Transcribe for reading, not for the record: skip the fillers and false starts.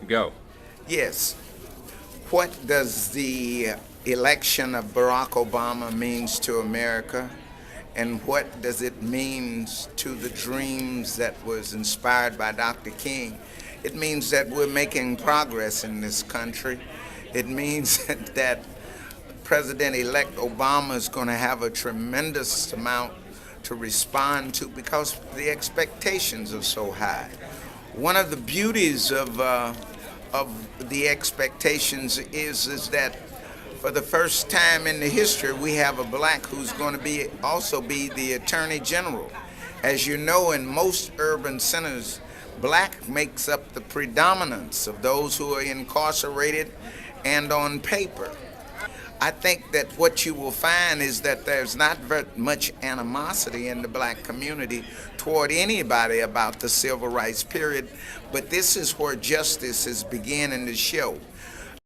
Go. Yes. What does the election of Barack Obama means to America? And what does it mean to the dreams that was inspired by Dr. King? It means that we're making progress in this country. It means that President-elect Obama is going to have a tremendous amount to respond to because the expectations are so high. One of the beauties of the expectations is that for the first time in the history, we have a black who's going to be also be the Attorney General. As you know, in most urban centers, black makes up the predominance of those who are incarcerated and on paper. I think that what you will find is that there's not very much animosity in the black community toward anybody about the civil rights period, but this is where justice is beginning to show.